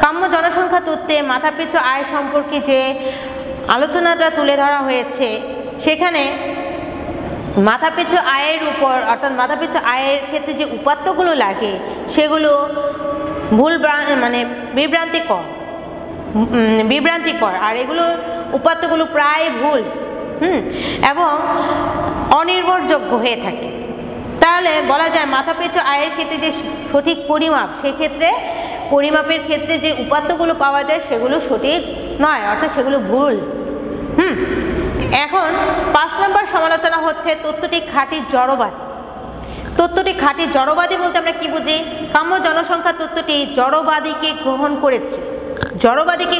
কাম্য জনসংখ্যা তত্ত্বে মাথাপিছু আয় সম্পর্কে যে আলোচনাটা তুলে ধরা হয়েছে সেখানে মাথাপিছু আয়ের উপর, অর্থাৎ মাথাপিছু আয়ের ক্ষেত্রে যে উপাত্তগুলো লাগে সেগুলো বিভ্রান্তিকর, আর এগুলো উপাত্তগুলো প্রায় ভুল এবং অনির্ভরযোগ্য হয়ে থাকে। তাহলে বলা যায় মাথাপিছু আয়ের ক্ষেত্রে যে সঠিক পরিমাপ, সেক্ষেত্রে পরিমাপের ক্ষেত্রে যে উপাত্তগুলো পাওয়া যায় সেগুলো সঠিক নয়, অর্থাৎ সেগুলো ভুল। এখন 5 নম্বর সমালোচনা হচ্ছে তত্ত্বটি খাঁটি জড়বাদী। তত্ত্বটি খাঁটি জড়বাদী বলতে আমরা কি বুঝি? কাম্য জনসংখ্যা তত্ত্বটি জড়বাদীকে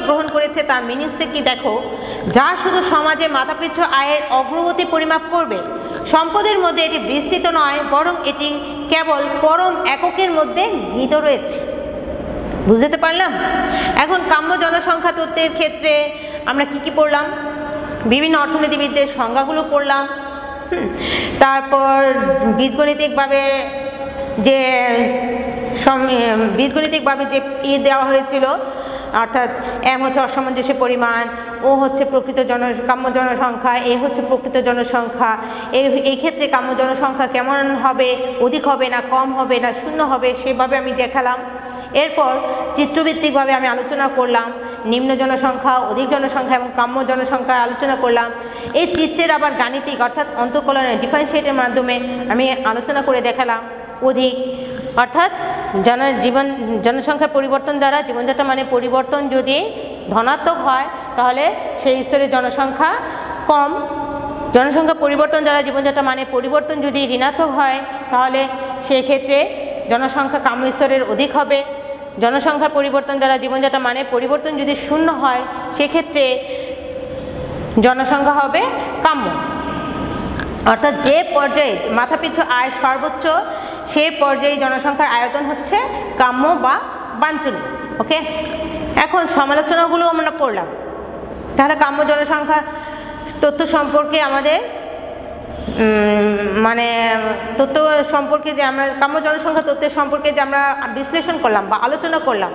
গ্রহণ করেছে। তার মিনিংসটা কি দেখো, যা শুধু সমাজে মাথাপিছু আয়ের অগ্রগতি পরিমাপ করবে। সম্পদের মধ্যে এটি বিস্তৃত নয়, বরং এটি কেবল পরম এককের মধ্যে নিহিত রয়েছে। বুঝতে পারলাম? এখন কাম্য জনসংখ্যা তত্ত্বের ক্ষেত্রে আমরা কি পড়লাম? বিভিন্ন অর্থনীতিবিদদের সংজ্ঞাগুলো পড়লাম। তারপর বীজগণিতিকভাবে যে দেওয়া হয়েছিল, অর্থাৎ এম হচ্ছে অসামঞ্জস্য পরিমাণ, ও হচ্ছে প্রকৃত কাম্য জনসংখ্যা, এ হচ্ছে প্রকৃত জনসংখ্যা। এই ক্ষেত্রে কাম্য জনসংখ্যা কেমন হবে, অধিক হবে না কম হবে না শূন্য হবে, সেভাবে আমি দেখালাম। এরপর চিত্রভিত্তিকভাবে আমি আলোচনা করলাম নিম্ন জনসংখ্যা, অধিক জনসংখ্যা এবং কাম্য জনসংখ্যার আলোচনা করলাম। এই চিত্রের আবার গাণিতিক অর্থাৎ অন্তঃকলনের ডিফারেন্সিয়েটের মাধ্যমে আমি আলোচনা করে দেখালাম অধিক, অর্থাৎ জনসংখ্যার পরিবর্তন দ্বারা জীবনযাত্রা মানে পরিবর্তন যদি ধনাত্মক হয় তাহলে সেই স্তরের জনসংখ্যা কম। জনসংখ্যা পরিবর্তন দ্বারা জীবনযাত্রা মানে পরিবর্তন যদি ঋণাত্মক হয় তাহলে সেই ক্ষেত্রে জনসংখ্যা কাম্য স্তরের অধিক হবে। জনসংখ্যার পরিবর্তন দ্বারা জীবনযাত্রা মানে পরিবর্তন যদি শূন্য হয় সেক্ষেত্রে জনসংখ্যা হবে কাম্য। অর্থাৎ যে পর্যায়ে মাথাপিছু আয় সর্বোচ্চ সেই পর্যায়ে জনসংখ্যার আয়তন হচ্ছে কাম্য বা বাঞ্ছনীয়। ওকে, এখন সমালোচনাগুলো আমরা পড়লাম। তাহলে কাম্য জনসংখ্যা তথ্য সম্পর্কে আমাদের মানে তথ্য সম্পর্কে যে আমরা কাম্য জনসংখ্যা তথ্যের সম্পর্কে যে আমরা বিশ্লেষণ করলাম বা আলোচনা করলাম,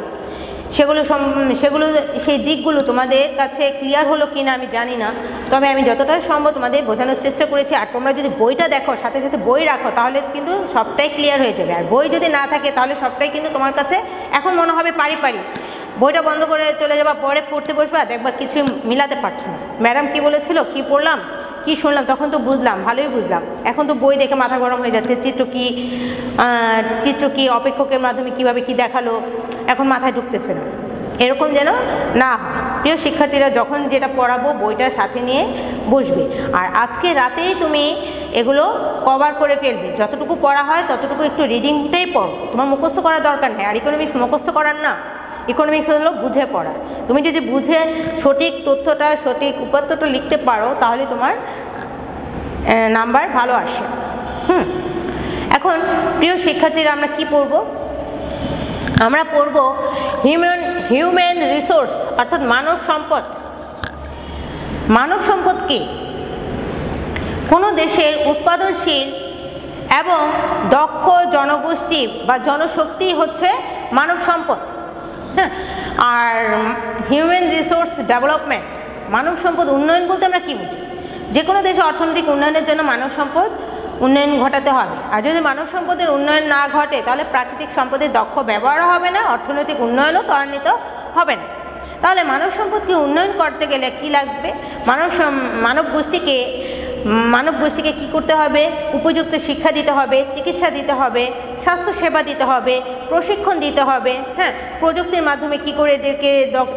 সেগুলো সেই দিকগুলো তোমাদের কাছে ক্লিয়ার হলো কি না আমি জানি না, তবে আমি যতটা সম্ভব তোমাদের বোঝানোর চেষ্টা করেছি। আর তোমরা যদি বইটা দেখো, সাথে সাথে বই রাখো, তাহলে কিন্তু সবটাই ক্লিয়ার হয়ে যাবে। আর বই যদি না থাকে তাহলে সবটাই কিন্তু তোমার কাছে এখন মনে হবে পারি। বইটা বন্ধ করে চলে যাবা, পরে পড়তে বসবা, দেখবা কিছু মিলাতে পারছো না। ম্যাডাম কি বলেছিল, কি পড়লাম, কি শুনলাম, তখন তো বুঝলাম, ভালোই বুঝলাম। এখন তো বই দেখে মাথা গরম হয়ে যাচ্ছে, চিত্র কি অপেক্ষকের মাধ্যমে কিভাবে কি দেখালো, এখন মাথায় ঢুকতেছে না। এরকম যেন না হয়। প্রিয় শিক্ষার্থীরা, যখন যেটা পড়াবো বইটা সাথে নিয়ে বসবে। আর আজকে রাতেই তুমি এগুলো কভার করে ফেলবে। যতটুকু পড়া হয় ততটুকু একটু রিডিংটাই পড়ো, তোমার মুখস্থ করার দরকার নেই। আর ইকোনমিক্স মুখস্থ করার না, ইকোনমিক্স হলো বুঝে পড়া। তুমি যদি বুঝে সঠিক তথ্যটা, সঠিক উপাত্তটা লিখতে পারো, তাহলে তোমার নাম্বার ভালো আসে। এখন প্রিয় শিক্ষার্থীরা, আমরা কি পড়ব? আমরা পড়ব হিউম্যান রিসোর্স, অর্থাৎ মানব সম্পদ। মানব সম্পদ কি? কোনো দেশের উৎপাদনশীল এবং দক্ষ জনগোষ্ঠী বা জনশক্তি হচ্ছে মানব সম্পদ। হ্যাঁ, আর হিউম্যান রিসোর্স ডেভেলপমেন্ট, মানব সম্পদ উন্নয়ন বলতে আমরা কী বুঝি? যে কোনো দেশে অর্থনৈতিক উন্নয়নের জন্য মানব সম্পদ উন্নয়ন ঘটাতে হবে। আর যদি মানব সম্পদের উন্নয়ন না ঘটে, তাহলে প্রাকৃতিক সম্পদের দক্ষ ব্যবহারও হবে না, অর্থনৈতিক উন্নয়নও ত্বরান্বিত হবে না। তাহলে মানব সম্পদকে উন্নয়ন করতে গেলে কি লাগবে? মানব গোষ্ঠীকে কী করতে হবে? উপযুক্ত শিক্ষা দিতে হবে, চিকিৎসা দিতে হবে, স্বাস্থ্যসেবা দিতে হবে, প্রশিক্ষণ দিতে হবে। হ্যাঁ, প্রযুক্তির মাধ্যমে কি করে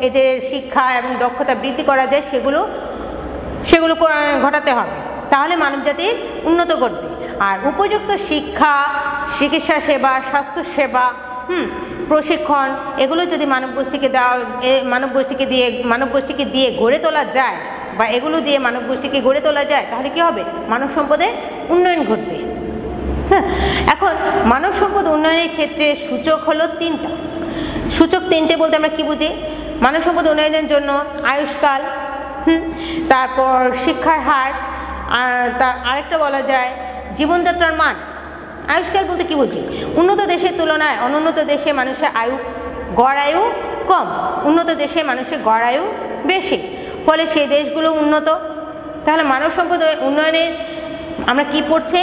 এদের শিক্ষা এবং দক্ষতা বৃদ্ধি করা যায় সেগুলো ঘটাতে হবে। তাহলে মানবজাতির উন্নত করবে। আর উপযুক্ত শিক্ষা, চিকিৎসা সেবা, স্বাস্থ্যসেবা, প্রশিক্ষণ, এগুলো যদি মানব গোষ্ঠীকে দিয়ে গড়ে তোলা যায়, বা এগুলো দিয়ে মানব গোষ্ঠীকে গড়ে তোলা যায়, তাহলে কি হবে? মানব সম্পদের উন্নয়ন ঘটবে। হ্যাঁ, এখন মানব সম্পদ উন্নয়নের ক্ষেত্রে সূচক হলো তিনটা। সূচক তিনটে বলতে আমরা কি বুঝি? মানব সম্পদ উন্নয়নের জন্য আয়ুষ্কাল, তারপর শিক্ষার হার, আর আরেকটা বলা যায় জীবনযাত্রার মান। আয়ুষ্কাল বলতে কি বুঝি? উন্নত দেশের তুলনায় অনুন্নত দেশে মানুষের গড় আয়ু কম, উন্নত দেশে মানুষের গড় আয়ু বেশি, ফলে সেই দেশগুলো উন্নত। তাহলে মানব সম্পদ উন্নয়নের আমরা কি পড়ছে?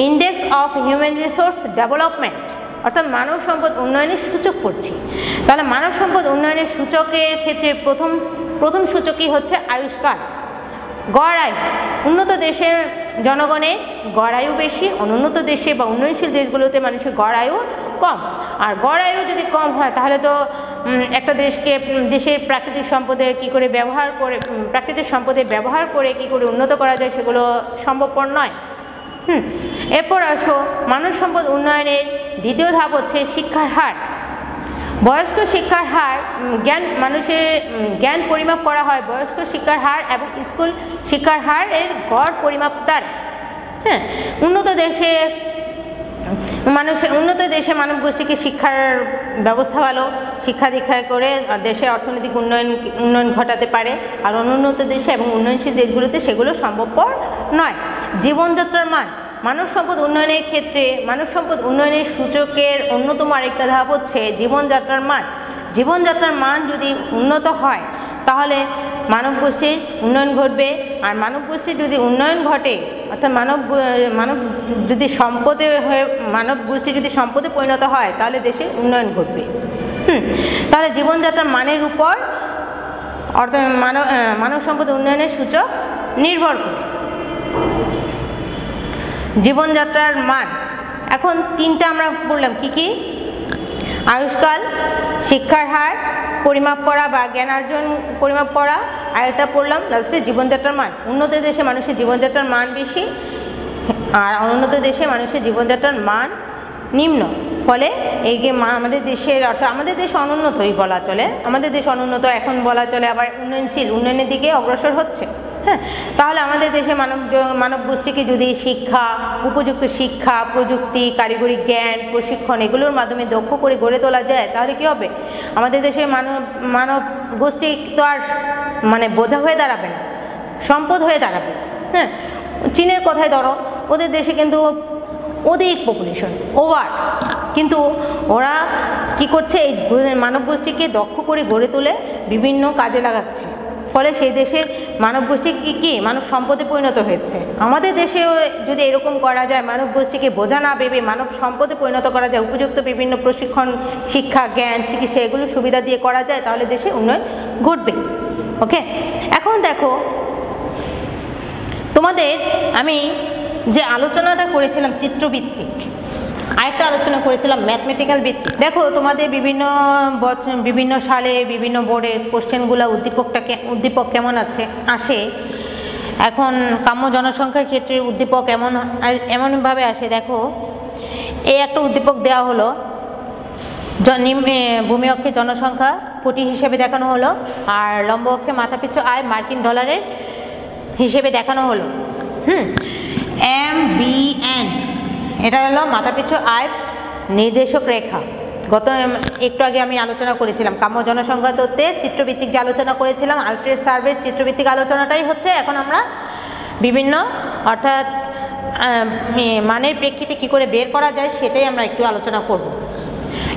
Index of human resource development, অর্থাৎ মানব সম্পদ উন্নয়নের সূচক পড়ছি। তাহলে মানব সম্পদ উন্নয়নের সূচকের ক্ষেত্রে প্রথম সূচকই হচ্ছে আয়ুষ্কাল, গড় আয়ু। উন্নত দেশের জনগণের গড় আয়ু বেশি, অনুন্নত দেশে বা উন্নয়নশীল দেশগুলোতে মানুষের গড় আয়ু কম। আর গড় আয়ু যদি কম হয়, তাহলে তো একটা দেশের প্রাকৃতিক সম্পদের কি করে ব্যবহার করে কি করে উন্নত করা যায়, সেগুলো সম্ভবপর নয়। এরপর আসো মানব সম্পদ উন্নয়নের দ্বিতীয় ধাপ হচ্ছে শিক্ষার হার। বয়স্ক শিক্ষার হার, মানুষের জ্ঞান পরিমাপ করা হয় বয়স্ক শিক্ষার হার এবং স্কুল শিক্ষার হার এর গড় পরিমাপ দ্বারা। হ্যাঁ, উন্নত দেশে মানব গোষ্ঠীকে শিক্ষার ব্যবস্থা ভালো, শিক্ষা দীক্ষা করে দেশের অর্থনৈতিক উন্নয়ন ঘটাতে পারে। আর অনুন্নত দেশে এবং উন্নয়নশীল দেশগুলোতে সেগুলো সম্ভবপর নয়। জীবনযাত্রার মান, মানব সম্পদ উন্নয়নের ক্ষেত্রে মানব সম্পদ উন্নয়নের সূচকের অন্যতম আরেকটা ধাপ হচ্ছে জীবনযাত্রার মান। জীবনযাত্রার মান যদি উন্নত হয়, তাহলে মানব গোষ্ঠীর উন্নয়ন ঘটবে। আর মানব গোষ্ঠীর যদি উন্নয়ন ঘটে, অর্থাৎ মানব গোষ্ঠী যদি সম্পদে পরিণত হয়, তাহলে দেশের উন্নয়ন ঘটবে। তাহলে জীবনযাত্রার মানের উপর অর্থাৎ মানব সম্পদ উন্নয়নের সূচক নির্ভর করে। জীবনযাত্রার মান এখন তিনটা আমরা বললাম, কি কি? আয়ুষ্কাল, শিক্ষার হার পরিমাপ করা বা জ্ঞান অর্জন পরিমাপ করা, আর একটা পড়লাম লাস্টে জীবনযাত্রার মান। উন্নত দেশে মানুষের জীবনযাত্রার মান বেশি, আর অনুন্নত দেশে মানুষের জীবনযাত্রার মান নিম্ন। ফলে এই যে আমাদের দেশের অর্থাৎ আমাদের দেশ অনুন্নতই বলা চলে, আমাদের দেশ অনুন্নত এখন বলা চলে, আবার উন্নয়নের দিকে অগ্রসর হচ্ছে। হ্যাঁ, তাহলে আমাদের দেশে মানব গোষ্ঠীকে যদি শিক্ষা, উপযুক্ত শিক্ষা, প্রযুক্তি, কারিগরি জ্ঞান, প্রশিক্ষণ এগুলোর মাধ্যমে দক্ষ করে গড়ে তোলা যায়, তাহলে কী হবে, আমাদের দেশের মানব গোষ্ঠী তো আর বোঝা হয়ে দাঁড়াবে না, সম্পদ হয়ে দাঁড়াবে। হ্যাঁ, চীনের কথাই ধরো, ওদের দেশে কিন্তু অধিক পপুলেশন, ওভার, কিন্তু ওরা কি করছে, এই মানব গোষ্ঠীকে দক্ষ করে গড়ে তুলে বিভিন্ন কাজে লাগাচ্ছে, ফলে সেই দেশের মানব গোষ্ঠী কি মানব সম্পদে পরিণত হয়েছে। আমাদের দেশেও যদি এরকম করা যায়, মানব গোষ্ঠীকে বোঝা না ভেবে মানব সম্পদে পরিণত করা যায়, উপযুক্ত বিভিন্ন প্রশিক্ষণ, শিক্ষা, জ্ঞান, চিকিৎসা এগুলো সুবিধা দিয়ে করা যায়, তাহলে দেশে উন্নয়ন ঘটবে। ওকে, এখন দেখো তোমাদের আমি যে আলোচনাটা করেছিলাম চিত্রভিত্তিক, আরেকটা আলোচনা করেছিলাম ম্যাথমেটিক্যাল ভিত্তিক। দেখো তোমাদের বিভিন্ন সালে বিভিন্ন বোর্ডের কোশ্চেনগুলো উদ্দীপক কেমন আসে। এখন কাম্য জনসংখ্যার ক্ষেত্রে উদ্দীপক এমনভাবে আসে। দেখো এই একটা উদ্দীপক দেওয়া হলো, ভূমি অক্ষে জনসংখ্যা কোটি হিসেবে দেখানো হলো, আর লম্ব অক্ষে মাথাপিছু আয় মার্কিন ডলারের হিসেবে দেখানো হলো। MBN এটা হলো মাথাপিছু আয় নির্দেশক রেখা। একটু আগে আমি আলোচনা করেছিলাম কাম্য জনসংখ্যা তত্ত্বে চিত্রভিত্তিক যে আলোচনা করেছিলাম, আলফ্রেড সার্ভের চিত্রভিত্তিক আলোচনাটাই হচ্ছে এখন আমরা বিভিন্ন অর্থাৎ মানের প্রেক্ষিতে কি করে বের করা যায় সেটাই আমরা একটু আলোচনা করব।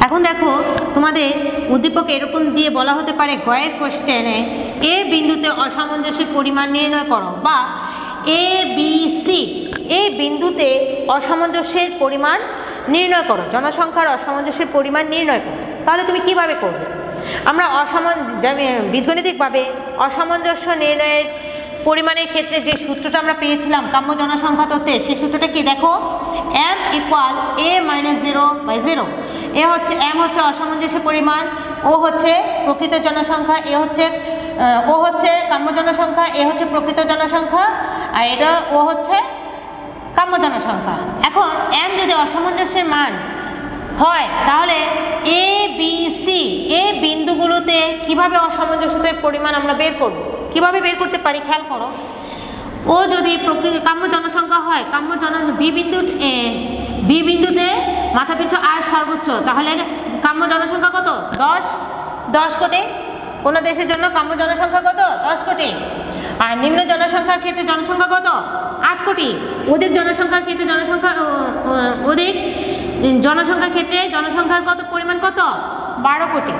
এখন দেখো তোমাদের উদ্দীপক এরকম দিয়ে বলা হতে পারে, গয়ের কোশ্চেনে এ বিন্দুতে অসামঞ্জস্যের পরিমাণ নির্ণয় করো, বা ABC এই বিন্দুতে অসামঞ্জস্যের পরিমাণ নির্ণয় করো, জনসংখ্যার অসামঞ্জস্যের পরিমাণ নির্ণয় করো। তাহলে তুমি কিভাবে করবে? আমরা বীজগণিতিকভাবে অসামঞ্জস্য নির্ণয়ের পরিমাণের ক্ষেত্রে যে সূত্রটা আমরা পেয়েছিলাম কাম্য জনসংখ্যা তত্ত্বে, সেই সূত্রটা কি দেখো, M = A - 0/0। M হচ্ছে অসামঞ্জস্য পরিমাণ, ও হচ্ছে প্রকৃত জনসংখ্যা, ও হচ্ছে কাম্য জনসংখ্যা, এ হচ্ছে প্রকৃত জনসংখ্যা, আর এটা ও হচ্ছে কাম্য জনসংখ্যা। এখন M যদি অসামঞ্জস্যের মান হয়, তাহলে ABC এই বিন্দুগুলোতে কিভাবে অসামঞ্জস্যের পরিমাণ আমরা বের করব, কিভাবে বের করতে পারি খেয়াল করো। ও যদি কাম্য জনসংখ্যা হয়, বি বিন্দুতে মাথাপিছু আয় সর্বোচ্চ, তাহলে কাম্য জনসংখ্যা কত? 10 কোটি। কোনো দেশের জন্য কাম্য জনসংখ্যা কত? 10 কোটি। আর নিম্ন জনসংখ্যার ক্ষেত্রে জনসংখ্যা কত? 8 কোটি। অধিক জনসংখ্যার ক্ষেত্রে জনসংখ্যার কত পরিমাণ কত? 12 কোটি।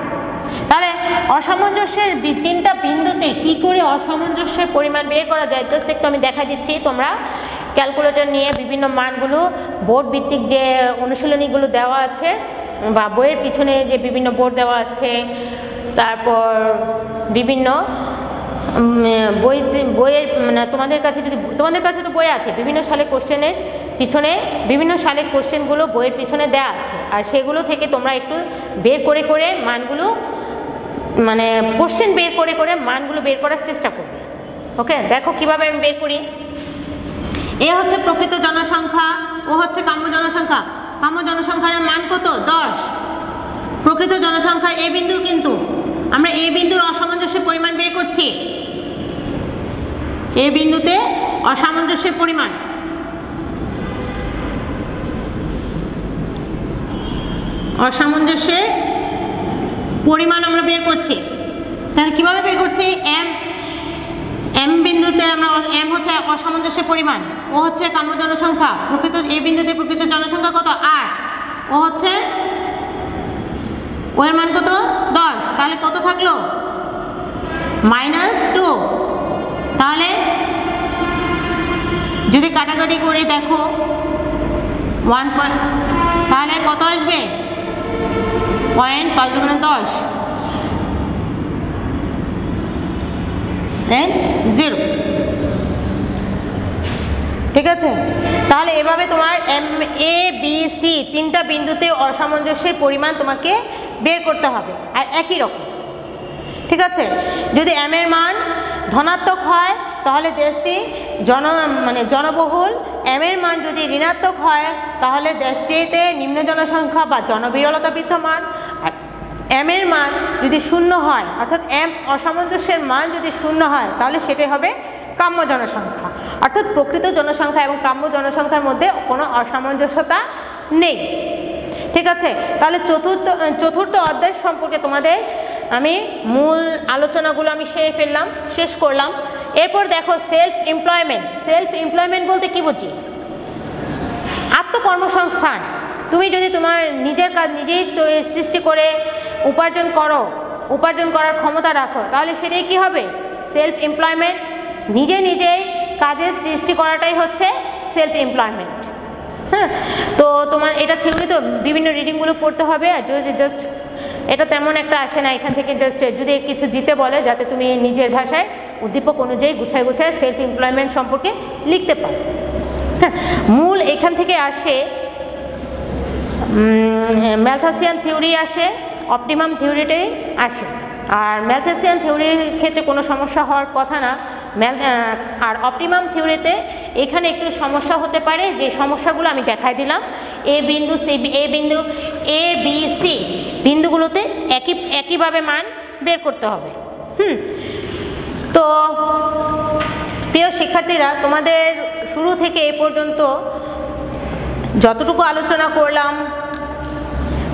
তাহলে অসামঞ্জস্যের তিনটা বিন্দুতে কি করে অসামঞ্জস্যের পরিমাণ বের করা যায়, জাস্ট একটু আমি দেখা দিচ্ছি। তোমরা ক্যালকুলেটর নিয়ে বিভিন্ন মানগুলো, বোর্ড ভিত্তিক যে অনুশীলনীগুলো দেওয়া আছে বা বইয়ের পিছনে যে বিভিন্ন বোর্ড দেওয়া আছে, তারপর বিভিন্ন বইয়ের তোমাদের কাছে তো বই আছে, বিভিন্ন সালের কোশ্চেনের পিছনে বিভিন্ন সালের কোশ্চেনগুলো বইয়ের পিছনে দেওয়া আছে, আর সেগুলো থেকে তোমরা একটু বের করে মানগুলো কোশ্চেন বের করে মানগুলো বের করার চেষ্টা করবে। ওকে, দেখো কিভাবে আমি বের করি। এ হচ্ছে প্রকৃত জনসংখ্যা, ও হচ্ছে কাম্য জনসংখ্যা। কাম্য জনসংখ্যার মান কত? 10। প্রকৃত জনসংখ্যার এ বিন্দু, কিন্তু আমরা এ বিন্দুর অসামঞ্জস্যের পরিমাণ বের করছি। এ বিন্দুতে অসামঞ্জস্যের পরিমাণ আমরা বের করছি। তাহলে কিভাবে বের করছি? এম বিন্দুতে আমরা M হচ্ছে অসামঞ্জস্যের পরিমাণ, ও হচ্ছে কাম্য জনসংখ্যা, এ বিন্দুতে প্রকৃত জনসংখ্যা কত? 8, ও হচ্ছে ও এর মান কত? 10। তাহলে কত থাকলো? -2। তাহলে যদি কাটাকাটি করে দেখো 1, তাহলে কত আসবে? 0.5 × 10 0। ঠিক আছে, তাহলে এভাবে তোমার MABC তিনটা বিন্দুতে অসামঞ্জস্যের পরিমাণ তোমাকে বের করতে হবে, আর একই রকম। ঠিক আছে, যদি M এর মান ধনাত্মক হয় তাহলে দেশটি জনবহুল, M এর মান যদি ঋণাত্মক হয় তাহলে দেশটিতে নিম্ন জনসংখ্যা বা জনবিরলতা বিদ্যমান। আর M এর মান যদি 0 হয়, অর্থাৎ M অসামঞ্জস্যের মান যদি 0 হয়, তাহলে সেটাই হবে কাম্য জনসংখ্যা, অর্থাৎ প্রকৃত জনসংখ্যা এবং কাম্য জনসংখ্যার মধ্যে কোনো অসামঞ্জস্যতা নেই। ঠিক আছে, তাহলে চতুর্থ অধ্যায় সম্পর্কে তোমাদের আমি মূল আলোচনাগুলো আমি শেষ করলাম। এরপর দেখো সেলফ এমপ্লয়মেন্ট বলতে কি বুঝি? আত্মকর্মসংস্থান। তুমি যদি তোমার নিজের কাজ নিজেই সৃষ্টি করে উপার্জন করার ক্ষমতা রাখো, তাহলে সেটাই কি হবে? Self employment. নিজেই কাজের সৃষ্টি করাটাই হচ্ছে সেলফ এমপ্লয়মেন্ট। হ্যাঁ, তো তোমার এটা থিওরি তো বিভিন্ন রিডিংগুলো পড়তে হবে। আর যদি জাস্ট এটা তেমন একটা আসে না, এখান থেকে জাস্ট যদি কিছু দিতে বলে যাতে তুমি নিজের ভাষায় উদ্দীপক অনুযায়ী গুছায় সেলফ এমপ্লয়মেন্ট সম্পর্কে লিখতে পারো। হ্যাঁ, মূল এখান থেকে আসে ম্যালথাসিয়ান থিওরি আসে, অপটিমাম থিওরিটাই আসে। আর ম্যালথাসিয়ান থিওরির ক্ষেত্রে কোনো সমস্যা হওয়ার কথা না। আর অপটিমাম থিওরিতে এখানে একটু সমস্যা হতে পারে, যে সমস্যাগুলো আমি দেখাই দিলাম। এ বিন্দু এ বি সি বিন্দুগুলোতে একইভাবে মান বের করতে হবে। তো প্রিয় শিক্ষার্থীরা, তোমাদের শুরু থেকে এ পর্যন্ত যতটুকু আলোচনা করলাম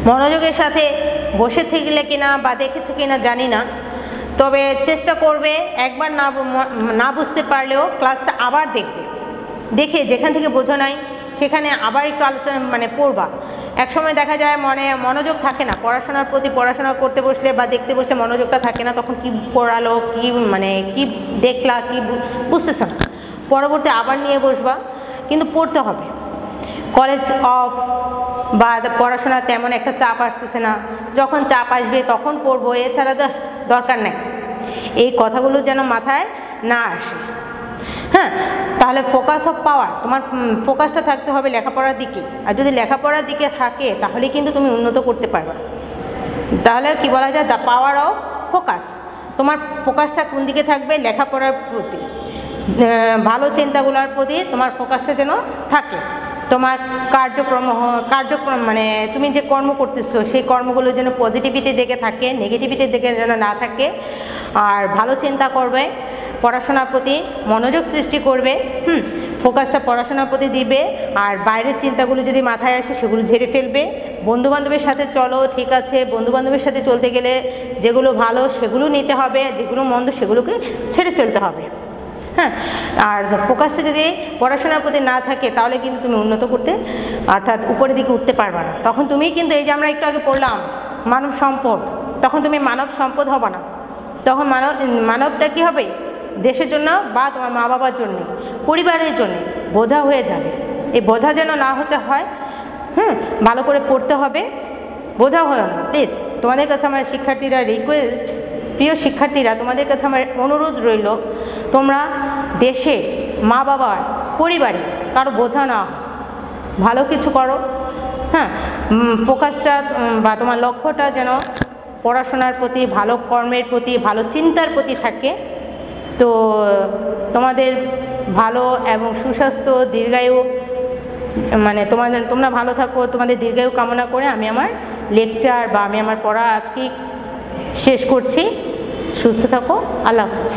মনোযোগের সাথে বসেছিলে কিনা বা দেখেছো কিনা জানি না, তবে চেষ্টা করবে একবার না বুঝতে পারলেও ক্লাসটা আবার দেখে যেখান থেকে বোঝো নাই সেখানে আবার একটু আলোচনা পড়বা। একসময় দেখা যায় মনোযোগ থাকে না পড়াশোনার প্রতি, পড়াশোনা করতে বসলে বা দেখতে বসলে মনোযোগটা থাকে না, তখন কি পড়ালো কি দেখলা কি বুঝতেছ না, পরবর্তী আবার নিয়ে বসবা, কিন্তু পড়তে হবে। কলেজ অফ বা পড়াশোনার তেমন একটা চাপ আসতেছে না, যখন চাপ আসবে তখন পড়বো, এছাড়া দরকার নেই। এই কথাগুলো যেন মাথায় না আসে। হ্যাঁ, তাহলে ফোকাস অফ পাওয়ার, তোমার ফোকাসটা থাকতে হবে লেখাপড়ার দিকে। আর যদি লেখাপড়ার দিকে থাকে তাহলে কিন্তু তুমি উন্নত করতে পারবে। তাহলে কি বলা যায়? The power of focus. তোমার ফোকাসটা কোন দিকে থাকবে? লেখাপড়ার প্রতি, ভালো চিন্তাগুলোর প্রতি তোমার ফোকাসটা যেন থাকে। তোমার কার্যক্রম তুমি যে কর্ম করতেছো সেই কর্মগুলো যেন পজিটিভিটির দিকে থাকে, নেগেটিভিটির দিকে যেন না থাকে। আর ভালো চিন্তা করবে, পড়াশোনার প্রতি মনোযোগ সৃষ্টি করবে। ফোকাসটা পড়াশোনার প্রতি দিবে। আর বাইরের চিন্তাগুলো যদি মাথায় আসে সেগুলো ঝেড়ে ফেলবে। বন্ধুবান্ধবের সাথে চলো, ঠিক আছে, বন্ধুবান্ধবের সাথে চলতে গেলে যেগুলো ভালো সেগুলো নিতে হবে, যেগুলো মন্দ সেগুলোকে ছেড়ে ফেলতে হবে। হ্যাঁ, আর ফোকাসটা যদি পড়াশোনার প্রতি না থাকে তাহলে কিন্তু তুমি উন্নত করতে অর্থাৎ উপরের দিকে উঠতে পারবে না। তখন তুমি কিন্তু এই যে আমরা একটু আগে পড়লাম মানব সম্পদ, তখন তুমি মানব সম্পদ হবে না। তখন মানবটা কী হবে? দেশের জন্য বা তোমার মা বাবার জন্য, পরিবারের জন্য বোঝা হয়ে যাবে। এই বোঝা যেন না হতে হয়, ভালো করে পড়তে হবে, বোঝা হলো না। প্লিজ তোমাদের কাছে আমার শিক্ষার্থীরা রিকোয়েস্ট, প্রিয় শিক্ষার্থীরা, তোমাদের কাছে আমার অনুরোধ রইল, তোমরা দেশে মা বাবার পরিবারে কারো বোঝা না, ভালো কিছু করো। হ্যাঁ, ফোকাসটা বা তোমার লক্ষ্যটা যেন পড়াশোনার প্রতি, ভালো কর্মের প্রতি, ভালো চিন্তার প্রতি থাকে। তো তোমাদের ভালো এবং সুস্বাস্থ্য, দীর্ঘায়ু তোমরা ভালো থাকো, তোমাদের দীর্ঘায়ু কামনা করে আমি আমার লেকচার বা আমি আমার পড়া আজকে শেষ করছি। সুস্থ থাকো। আল্লাহ হাফেজ।